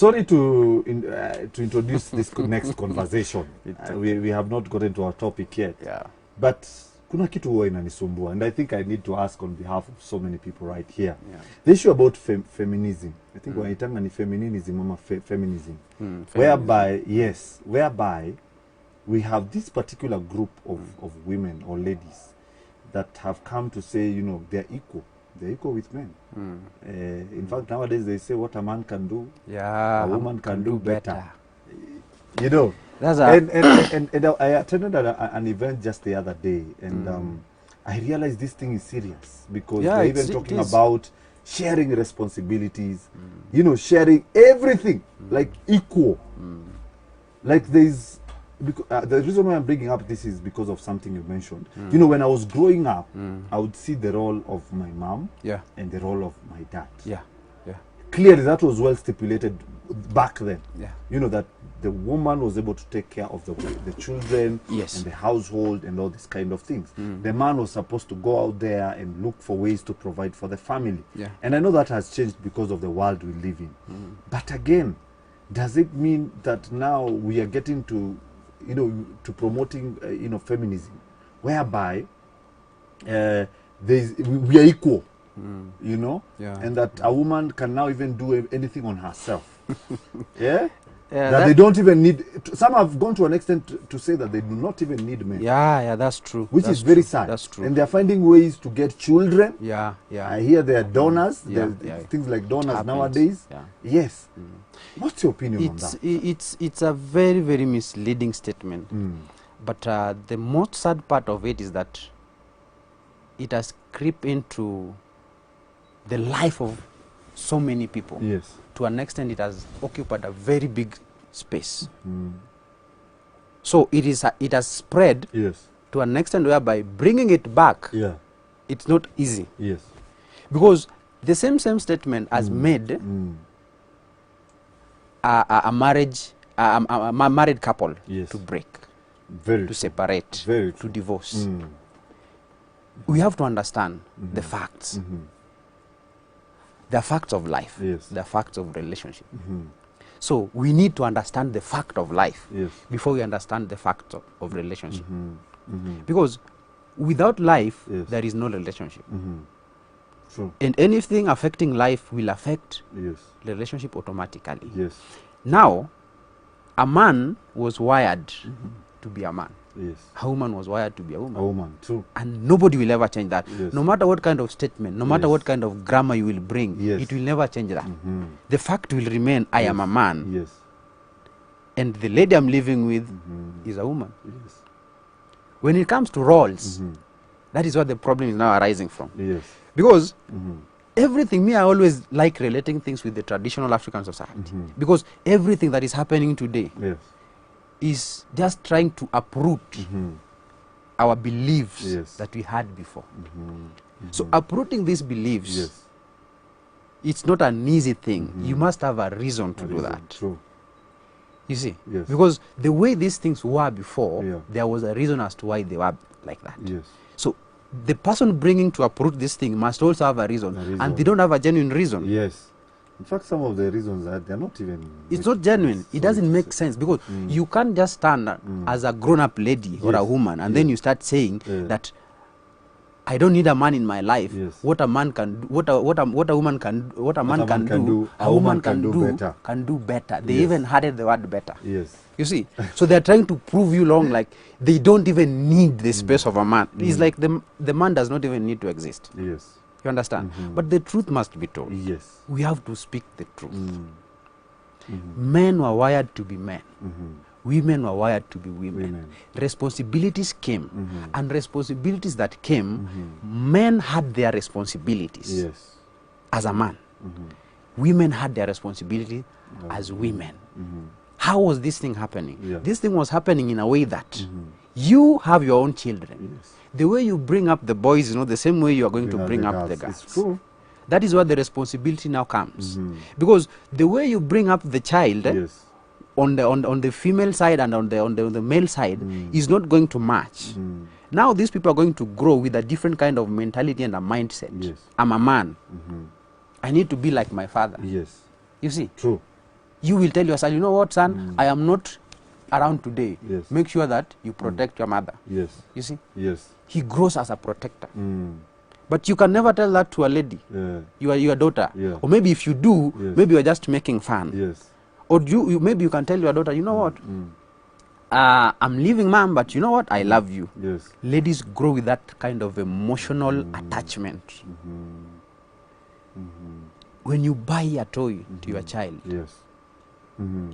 Sorry to introduce this next conversation. We have not gotten to our topic yet. Yeah. But kuna kitu huwa inanisumbua, and I think I need to ask on behalf of so many people right here. Yeah. The issue about feminism. I think wanaitanga ni feminism ama feminism. Whereby we have this particular group of women or ladies that have come to say, you know, they're equal. They're equal with men. In fact, nowadays they say what a man can do, yeah, a woman can do better. You know, that's and I attended an event just the other day, and I realized this thing is serious because they're even talking about sharing responsibilities, you know, sharing everything, like equal. Like there's, the reason why I'm bringing up this is because of something you mentioned. You know, when I was growing up, I would see the role of my mom and the role of my dad. Clearly, that was well stipulated back then. You know, that the woman was able to take care of the children and the household and all these kind of things. The man was supposed to go out there and look for ways to provide for the family. And I know that has changed because of the world we live in. But again, does it mean that now we are getting to, you know, to promoting, you know, feminism, whereby we are equal, you know, and that a woman can now even do anything on herself. That they don't even need, some have gone to an extent to say that they do not even need men. That's true. Which is very sad. That's true. And they're finding ways to get children. I hear there are donors, things like donors nowadays. Yes. What's your opinion on that? It's a very, very misleading statement. But the most sad part of it is that it has crept into the life of so many people. To an extent, it has occupied a very big space. So it has spread to an extent whereby bringing it back, it's not easy. Because the same statement has made a married couple to break, to separate, to divorce. We have to understand the facts. The facts of life, the facts of relationship. So we need to understand the fact of life before we understand the fact of relationship. Because without life, there is no relationship. And anything affecting life will affect the relationship automatically. Now, a man was wired to be a man. A woman was wired to be a woman. A woman, too. And nobody will ever change that. No matter what kind of statement, no matter what kind of grammar you will bring, it will never change that. The fact will remain, I am a man. And the lady I'm living with is a woman. When it comes to roles, that is what the problem is now arising from. Because everything, I always like relating things with the traditional African society. Because everything that is happening today is just trying to uproot our beliefs that we had before. So uprooting these beliefs, it's not an easy thing. You must have a reason to do that. You see? Because the way these things were before, there was a reason as to why they were like that. So the person bringing to uproot this thing must also have a reason. And they don't have a genuine reason. In fact, some of the reasons are they're not even... It's not genuine. It doesn't make sense because you can't just stand as a grown-up lady or a woman and then you start saying that I don't need a man in my life. What a man can do, what a woman can, what a man can do, a woman can do better. They even added the word better. You see, so they're trying to prove you wrong, like they don't even need the space of a man. It's like the man does not even need to exist. You understand? But the truth must be told. We have to speak the truth. Men were wired to be men. Women were wired to be women. Responsibilities came. And responsibilities that came, men had their responsibilities as a man. Women had their responsibility as women. How was this thing happening? This thing was happening in a way that you have your own children. The way you bring up the boys, the same way you are going to bring up the girls. It's true. That is where the responsibility now comes. Because the way you bring up the child on the female side and on the male side is not going to match. Now these people are going to grow with a different kind of mentality and a mindset. I'm a man. I need to be like my father. Yes. You see? True. You will tell your son, you know what, son, I am not around today. Yes. Make sure that you protect your mother. Yes. You see? Yes. He grows as a protector. But you can never tell that to a lady. Your daughter. Or maybe if you do, maybe you're just making fun. Yes. Or maybe you can tell your daughter, you know what? I'm leaving mom, but you know what? I love you. Yes. Ladies grow with that kind of emotional attachment. When you buy a toy to your child, yes.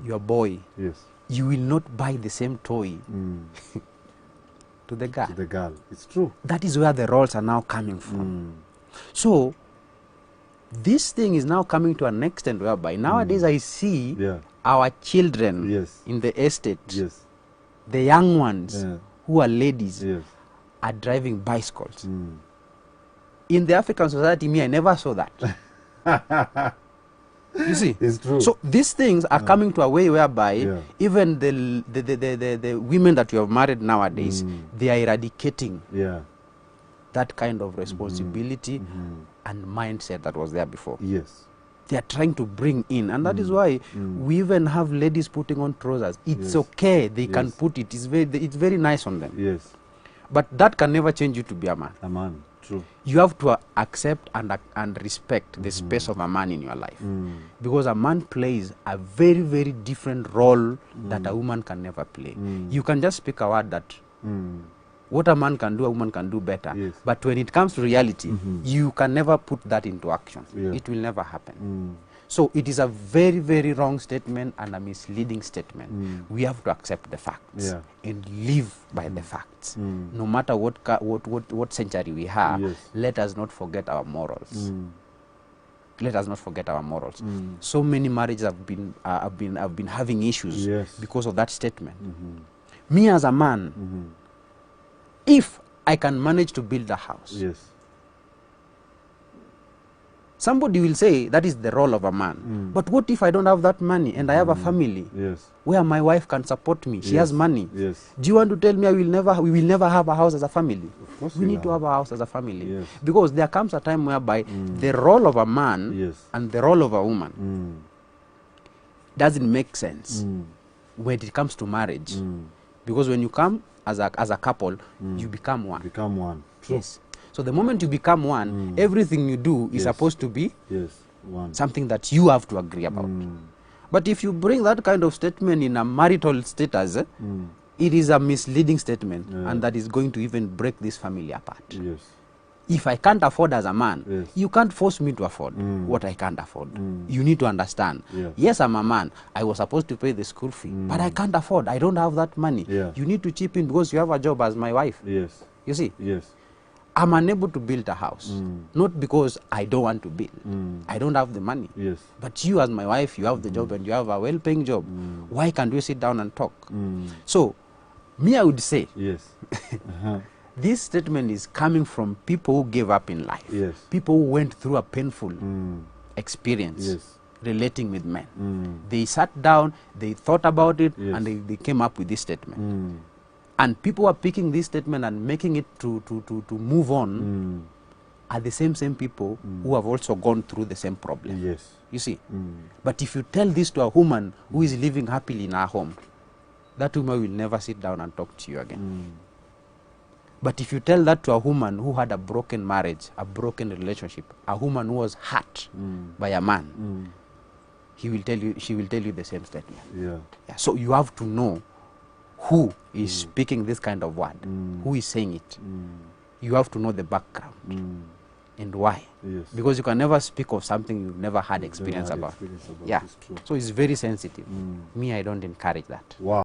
your boy, yes. you will not buy the same toy to the girl. To the girl. It's true. That is where the roles are now coming from. So, this thing is now coming to an extent whereby nowadays I see our children in the estate, the young ones who are ladies, are driving bicycles. In the African society, me, I never saw that. You see, it's true. So these things are coming to a way whereby even the women that you have married nowadays, they are eradicating that kind of responsibility and mindset that was there before. Yes. They are trying to bring in, and that is why we even have ladies putting on trousers. It's okay; they can put it. It's very nice on them. Yes. But that can never change you to be a man. A man. True. You have to accept and respect the space of a man in your life, because a man plays a very, very different role that a woman can never play. You can just speak a word that what a man can do, a woman can do better. Yes. But when it comes to reality, you can never put that into action. It will never happen. So it is a very, very wrong statement and a misleading statement. We have to accept the facts and live by the facts. No matter what century we have, let us not forget our morals. Let us not forget our morals. So many marriages have been having issues because of that statement. Me as a man, if I can manage to build a house, somebody will say that is the role of a man. But what if I don't have that money and I have a family where my wife can support me? She has money. Do you want to tell me we will never have a house as a family? Of course we need to have a house as a family. Yes. Because there comes a time whereby the role of a man and the role of a woman doesn't make sense when it comes to marriage. Because when you come as a couple, you become one. Become one. True. Yes. So the moment you become one, everything you do is supposed to be one. Something that you have to agree about. But if you bring that kind of statement in a marital status, it is a misleading statement, and that is going to even break this family apart. Yes. If I can't afford as a man, you can't force me to afford what I can't afford. You need to understand. Yes, I'm a man. I was supposed to pay the school fee, but I can't afford. I don't have that money. You need to chip in because you have a job as my wife. Yes. You see? Yes. I'm unable to build a house, not because I don't want to build. I don't have the money. Yes. But you as my wife, you have the job and you have a well-paying job. Why can't we sit down and talk? So, me, I would say, this statement is coming from people who gave up in life. People who went through a painful experience relating with men. They sat down, they thought about it, and they came up with this statement. And people are picking this statement and making it to move on are the same people who have also gone through the same problem. Yes. You see? But if you tell this to a woman who is living happily in her home, that woman will never sit down and talk to you again. But if you tell that to a woman who had a broken marriage, a broken relationship, a woman who was hurt by a man, she will tell you the same statement. So you have to know who is speaking this kind of word, who is saying it. You have to know the background and why. Because you can never speak of something you've never had experience about. So it's very sensitive. Me, I don't encourage that. Wow.